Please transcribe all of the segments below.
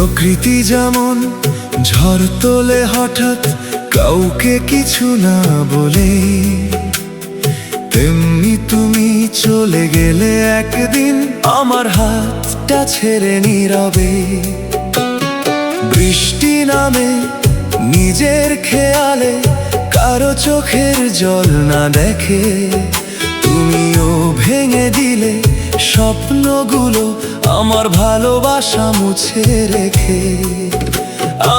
প্রকৃতি যেমন ঝড় তোলে হঠাৎ কাউকে কিছু না বলে, তেমনি তুমি চলে গেলে একদিন আমার হাতটা ছেড়ে নীরবে। বৃষ্টি নামে নিজের খেয়ালে, কারো চোখের জল না দেখে তুমিও ভেঙে দিলে স্বপ্নগুলো আমার ভালোবাসা মুছে রেখে।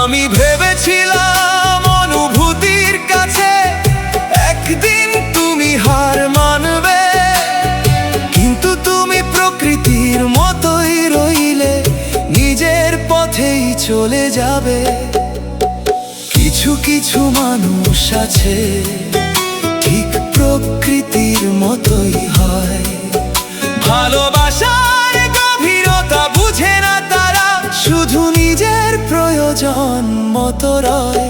আমি ভেবেছিলাম অনুভূতির কাছে একদিন তুমি হার মানবে, কিন্তু তুমি প্রকৃতির মতোই রইলে, নিজের পথেই চলে যাবে। কিছু কিছু মানুষ আছে ঠিক প্রকৃতির মতোই হয়, ভালোবাসার গভীরতা বুঝে না তারা, শুধু নিজের প্রয়োজন মতো রয়।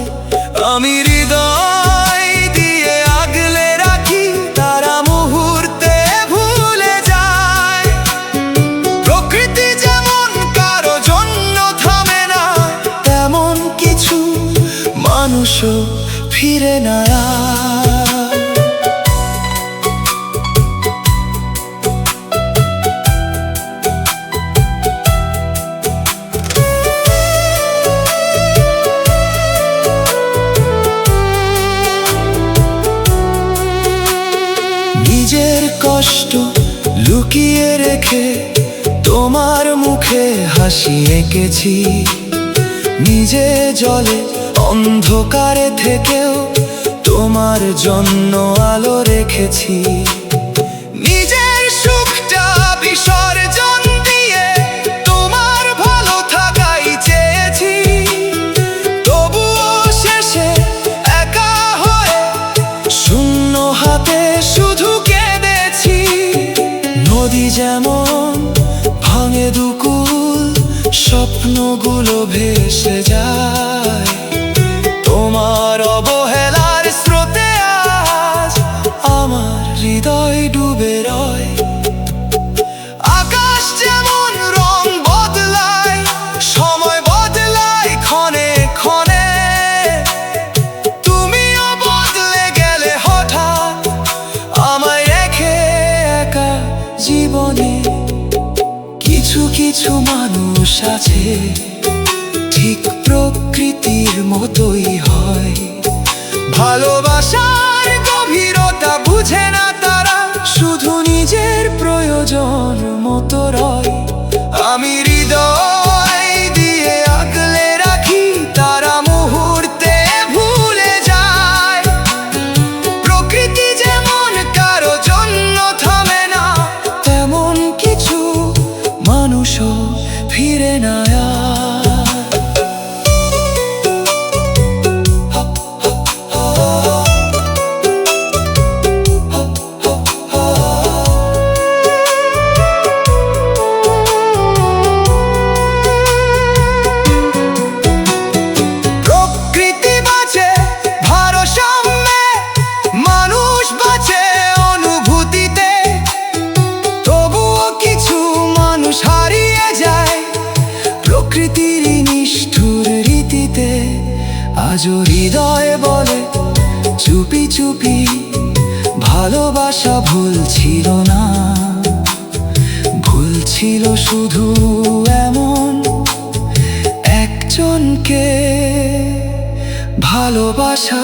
আমি হৃদয় দিয়ে আগলে রাখি, তারা মুহূর্তে ভুলে যায়। প্রকৃতি যেমন কারো জন্য থামে না, তেমন কিছু মানুষও ফিরে না। নিজের কষ্ট লুকিয়ে রেখে তোমার মুখে হাসি এঁকেছি, নিজে জলে অন্ধকারে থেকেও তোমার জন্য আলো রেখেছি। নিজের সুখটা বিসর্জন দিয়ে তোমার ভালো থাকাই চেয়েছি, তবুও শেষে একা হয়ে শূন্য হাতে শুধু কেঁদেছি। নদী যেমন ভাঙে দুকুল, স্বপ্নগুলো ভেসে যায়, তোমার অবহেলার স্রোতে আজ আমার হৃদয় ডুবে রয়। আকাশ যেমন রং বদলায়, সময় বদলায় ক্ষণে ক্ষণে, তুমিও বদলে গেলে হঠাৎ আমায় রেখে একা জীবনে। কিছু কিছু মানুষ আছে ঠিক প্রকৃতির মতোই হয়, ভালোবাসার গভীরতা বুঝে না তারা, শুধু নিজের প্রয়োজন মতো রয়। আমি হৃদয় দিয়ে আগলে রাখি, তারা মুহূর্তে ভুলে যায়। প্রকৃতি যেমন কারো জন্য থামে না, তেমন কিছু মানুষও ফিরে না। প্রকৃতির নিষ্ঠুর রীতিতে আজও হৃদয় বলে চুপি চুপি, ভালোবাসা ভুল ছিল না, ভুল ছিল শুধু এমন একজনকে ভালোবাসা।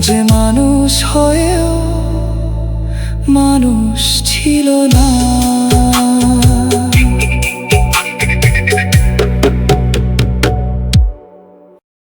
যে মানুষ হয়েও মানুষ ছিল না।